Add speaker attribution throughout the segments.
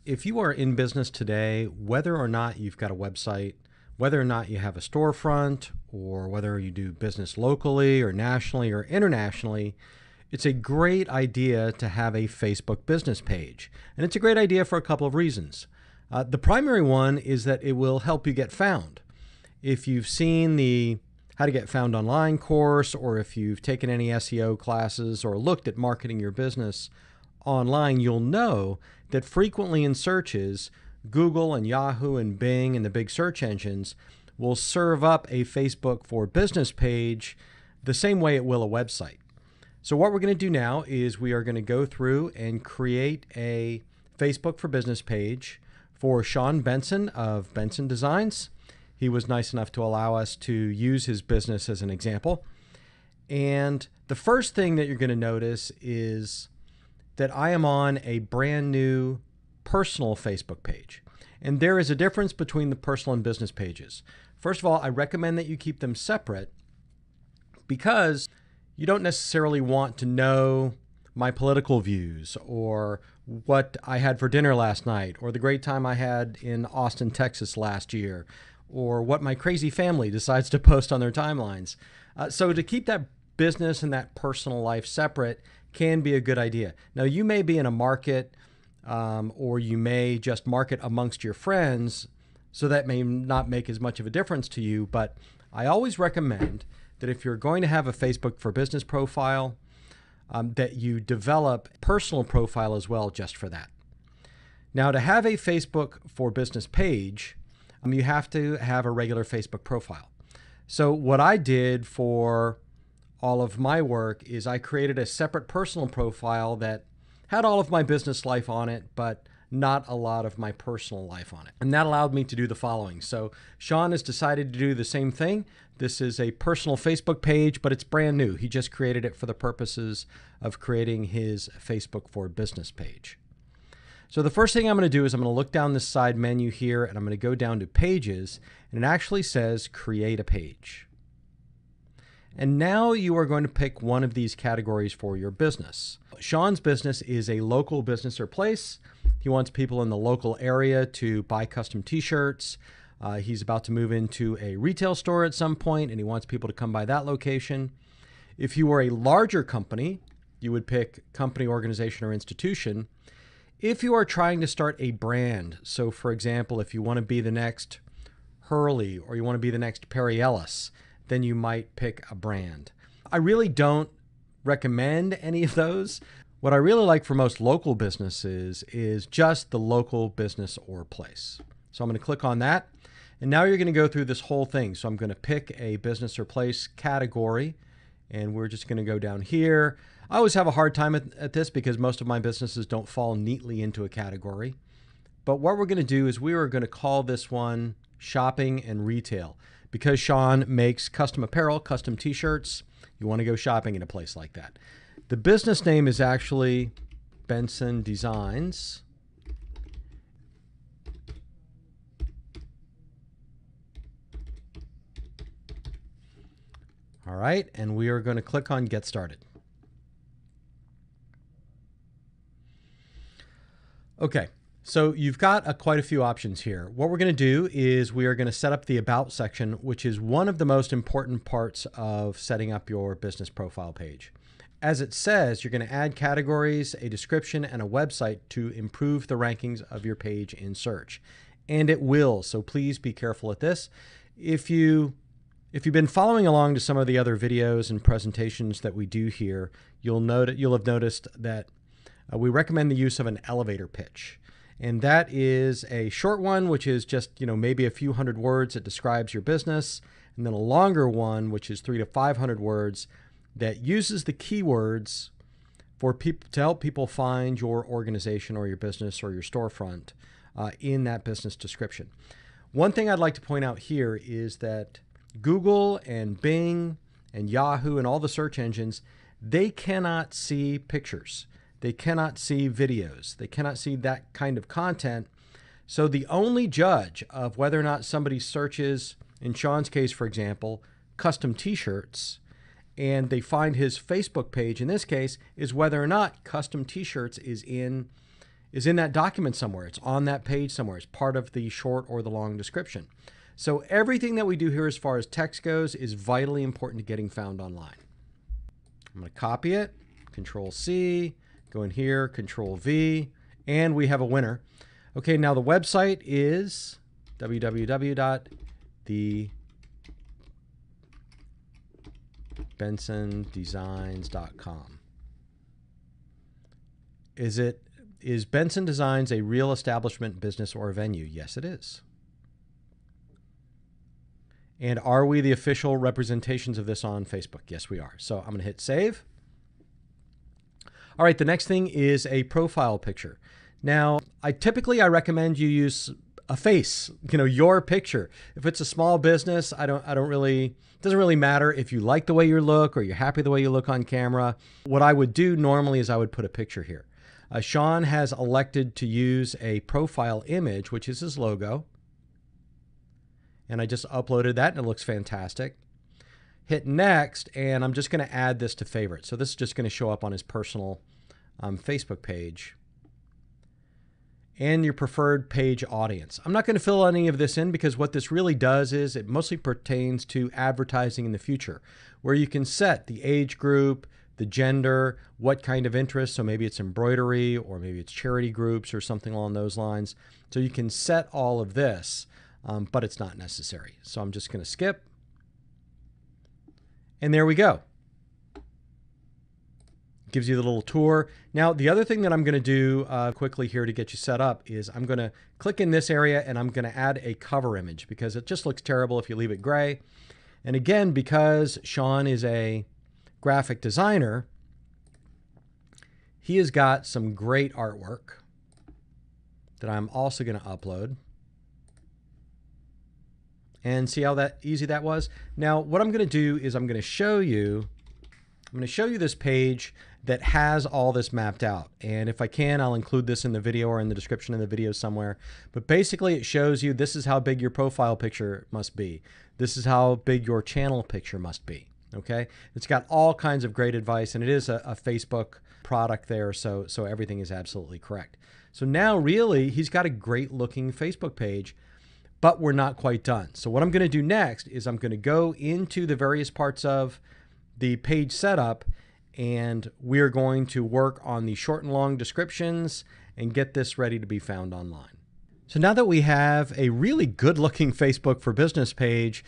Speaker 1: If you are in business today, whether or not you've got a website, whether or not you have a storefront, or whether you do business locally or nationally or internationally, it's a great idea to have a Facebook business page. And it's a great idea for a couple of reasons. The primary one is that it will help you get found. If you've seen the How to Get Found Online course, or if you've taken any SEO classes or looked at marketing your business online, you'll know that frequently in searches, Google and Yahoo and Bing and the big search engines will serve up a Facebook for Business page the same way it will a website. So what we're going to do now is we are going to go through and create a Facebook for Business page for Sean Benson of Benson Designs. He was nice enough to allow us to use his business as an example. And the first thing that you're going to notice is that I am on a brand new personal Facebook page. And there is a difference between the personal and business pages. First of all, I recommend that you keep them separate because you don't necessarily want to know my political views or what I had for dinner last night or the great time I had in Austin, Texas last year, or what my crazy family decides to post on their timelines. So to keep that business and that personal life separate can be a good idea. Now, you may be in a market or you may just market amongst your friends, so that may not make as much of a difference to you, but I always recommend that if you're going to have a Facebook for Business profile, that you develop a personal profile as well just for that. Now, to have a Facebook for Business page, you have to have a regular Facebook profile. So what I did for all of my work is I created a separate personal profile that had all of my business life on it, but not a lot of my personal life on it. And that allowed me to do the following. So Sean has decided to do the same thing. This is a personal Facebook page, but it's brand new. He just created it for the purposes of creating his Facebook for Business page. So the first thing I'm going to do is I'm going to look down this side menu here, and I'm going to go down to Pages, and it actually says Create a Page. And now you are going to pick one of these categories for your business. Sean's business is a local business or place. He wants people in the local area to buy custom t-shirts. He's about to move into a retail store at some point, and he wants people to come by that location. If you were a larger company, you would pick company, organization, or institution. If you are trying to start a brand, so for example, if you want to be the next Hurley or you want to be the next Perry Ellis, then you might pick a brand. I really don't recommend any of those. What I really like for most local businesses is just the local business or place. So I'm going to click on that. And now you're going to go through this whole thing. So I'm going to pick a business or place category, and we're just going to go down here. I always have a hard time at this because most of my businesses don't fall neatly into a category. But what we're going to do is we are going to call this one Shopping and Retail. Because Sean makes custom apparel, custom t-shirts, you want to go shopping in a place like that. The business name is actually Benson Designs. All right, and we are going to click on Get Started. Okay. So you've got quite a few options here. What we're going to do is we are going to set up the About section, which is one of the most important parts of setting up your business profile page. As it says, you're going to add categories, a description, and a website to improve the rankings of your page in search. And it will, so please be careful at this. If you've been following along to some of the other videos and presentations that we do here, you'll have noticed that we recommend the use of an elevator pitch. And that is a short one, which is just, maybe a few hundred words that describes your business. And then a longer one, which is 300 to 500 words that uses the keywords for people to help people find your organization or your business or your storefront in that business description. One thing I'd like to point out here is that Google and Bing and Yahoo and all the search engines, they cannot see pictures. They cannot see videos. They cannot see that kind of content. So the only judge of whether or not somebody searches, in Sean's case, for example, custom t-shirts, and they find his Facebook page, in this case, is whether or not custom t-shirts is in is in that document somewhere. It's on that page somewhere. It's part of the short or the long description. So everything that we do here as far as text goes is vitally important to getting found online. I'm going to copy it, Control C, go in here, Control V, and we have a winner. Okay, now the website is www.thebensondesigns.com. Is Benson Designs a real establishment, business, or venue? Yes, it is. And are we the official representations of this on Facebook? Yes, we are. So I'm going to hit save. All right, the next thing is a profile picture. Now, I recommend you use a face, your picture. If it's a small business, it doesn't really matter if you like the way you look or you're happy the way you look on camera. What I would do normally is I would put a picture here. Sean has elected to use a profile image, which is his logo. And I just uploaded that and it looks fantastic. Hit next, and I'm just going to add this to favorites. So this is just going to show up on his personal Facebook page. And your preferred page audience. I'm not going to fill any of this in because what this really does is it mostly pertains to advertising in the future, where you can set the age group, the gender, what kind of interest. So maybe it's embroidery or maybe it's charity groups or something along those lines. So you can set all of this. But it's not necessary. So I'm just going to skip. And there we go. Gives you the little tour. Now, the other thing that I'm going to do quickly here to get you set up is I'm going to click in this area and I'm going to add a cover image because it just looks terrible if you leave it gray. And again, because Sean is a graphic designer, he has got some great artwork that I'm also going to upload. And see how easy that was? Now, what I'm going to do is I'm going to show you this page that has all this mapped out. And if I can, I'll include this in the video or in the description of the video somewhere. But basically, it shows you this is how big your profile picture must be. This is how big your channel picture must be. Okay? It's got all kinds of great advice, and it is a Facebook product there, so everything is absolutely correct. So now, really, he's got a great-looking Facebook page, but we're not quite done. So what I'm going to do next is I'm going to go into the various parts of the page setup, and we're going to work on the short and long descriptions and get this ready to be found online. So now that we have a really good looking Facebook for Business page,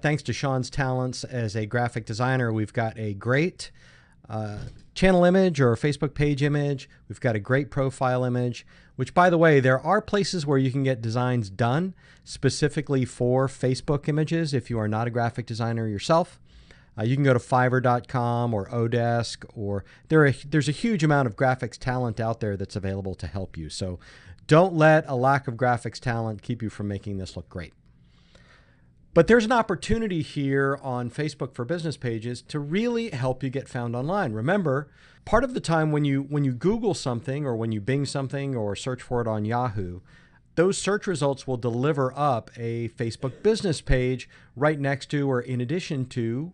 Speaker 1: thanks to Sean's talents as a graphic designer, we've got a great channel image or a Facebook page image. We've got a great profile image, which, by the way, there are places where you can get designs done specifically for Facebook images if you are not a graphic designer yourself. You can go to Fiverr.com or Odesk, or there's a huge amount of graphics talent out there that's available to help you. So don't let a lack of graphics talent keep you from making this look great. But there's an opportunity here on Facebook for Business pages to really help you get found online. Remember, part of the time when you Google something or when you Bing something or search for it on Yahoo, those search results will deliver up a Facebook Business page right next to or in addition to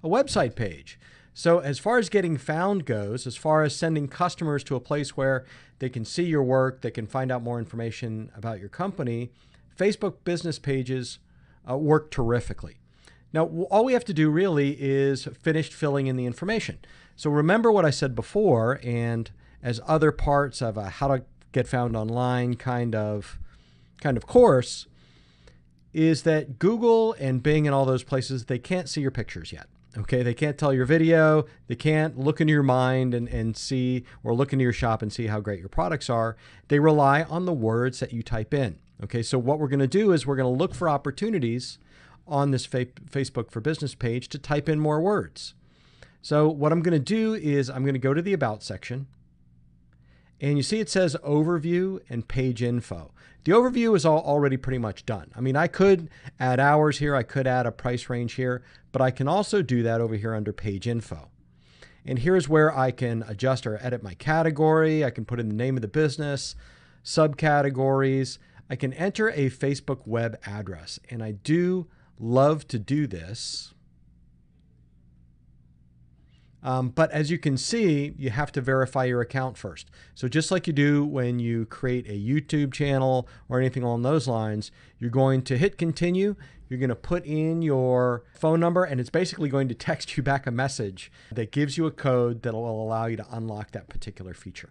Speaker 1: a website page. So as far as getting found goes, as far as sending customers to a place where they can see your work, they can find out more information about your company, Facebook Business pages work terrifically. Now, all we have to do really is finish filling in the information. So remember what I said before, and as other parts of a how to get found online kind of course, is that Google and Bing and all those places, they can't see your pictures yet. Okay, they can't tell your video, they can't look into your mind and see, or look into your shop and see how great your products are. They rely on the words that you type in. Okay, so what we're going to do is we're going to look for opportunities on this Facebook for Business page to type in more words. So what I'm going to do is I'm going to go to the About section, and you see it says Overview and Page Info. The overview is already pretty much done. I mean, I could add hours here, I could add a price range here, but I can also do that over here under Page Info. And here's where I can adjust or edit my category. I can put in the name of the business, subcategories. I can enter a Facebook web address, and I do love to do this. But as you can see, you have to verify your account first. So just like you do when you create a YouTube channel or anything along those lines, you're going to hit continue. You're going to put in your phone number, and it's basically going to text you back a message that gives you a code that will allow you to unlock that particular feature.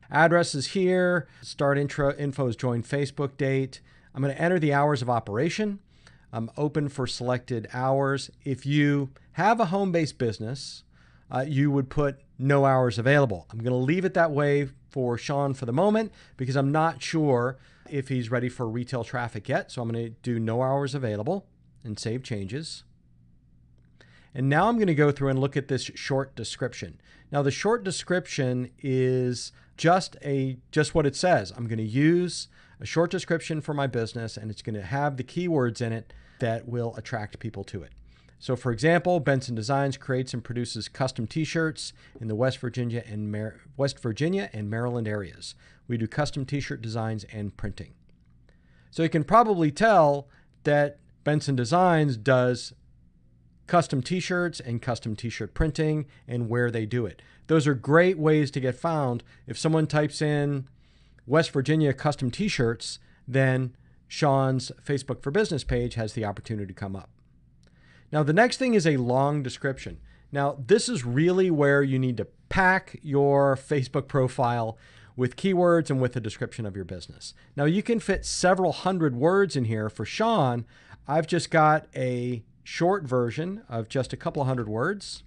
Speaker 1: Address is here. Start info is join Facebook date. I'm going to enter the hours of operation. I'm open for selected hours. If you have a home-based business, you would put no hours available. I'm going to leave it that way for Sean for the moment because I'm not sure if he's ready for retail traffic yet. So I'm going to do no hours available and save changes. And now I'm going to go through and look at this short description. Now the short description is just what it says. I'm going to use a short description for my business, and it's going to have the keywords in it that will attract people to it. So for example, Benson Designs creates and produces custom t-shirts in the West Virginia and Maryland areas. We do custom t-shirt designs and printing. So you can probably tell that Benson Designs does custom t-shirts and custom t-shirt printing and where they do it. Those are great ways to get found. If someone types in West Virginia custom t-shirts, then Sean's Facebook for Business page has the opportunity to come up. Now, the next thing is a long description. Now, this is really where you need to pack your Facebook profile with keywords and with a description of your business. Now, you can fit several hundred words in here. For Sean, I've just got a short version of just a couple hundred words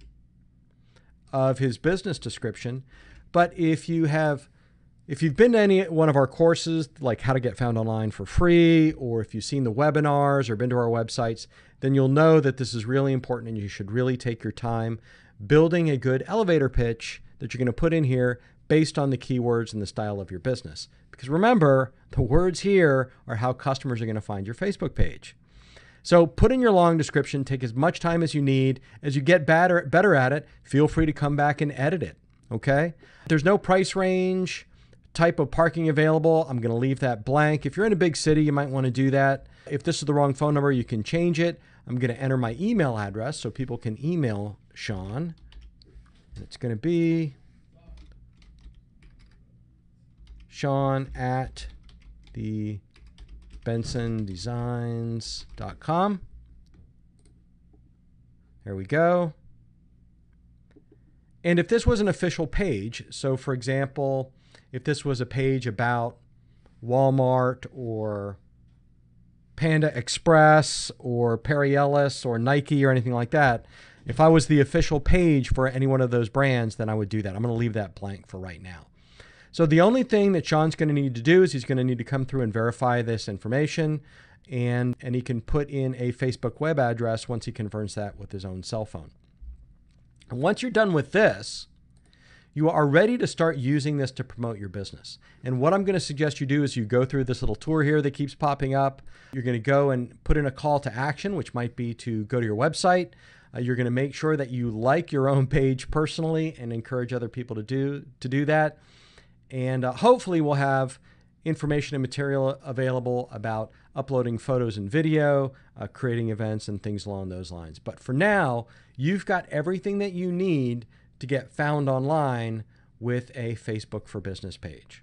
Speaker 1: of his business description. But if you've been to any one of our courses, like how to get found online for free, or if you've seen the webinars or been to our websites, then you'll know that this is really important and you should really take your time building a good elevator pitch that you're going to put in here based on the keywords and the style of your business. Because remember, the words here are how customers are going to find your Facebook page. So put in your long description, take as much time as you need. As you get better at it, feel free to come back and edit it, okay? There's no price range, type of parking available. I'm going to leave that blank. If you're in a big city, you might want to do that. If this is the wrong phone number, you can change it. I'm going to enter my email address so people can email Sean. And it's going to be Sean@thebensondesigns.com. There we go. And if this was an official page, so for example, if this was a page about Walmart or Panda Express or Perry Ellis or Nike or anything like that, if I was the official page for any one of those brands, then I would do that. I'm going to leave that blank for right now. So the only thing that Sean's going to need to do is he's going to need to come through and verify this information, and he can put in a Facebook web address once he confirms that with his own cell phone. And once you're done with this, you are ready to start using this to promote your business. And what I'm going to suggest you do is you go through this little tour here that keeps popping up. You're going to go and put in a call to action, which might be to go to your website. You're going to make sure that you like your own page personally and encourage other people to do that. And hopefully we'll have information and material available about uploading photos and video, creating events and things along those lines. But for now, you've got everything that you need to get found online with a Facebook for Business page.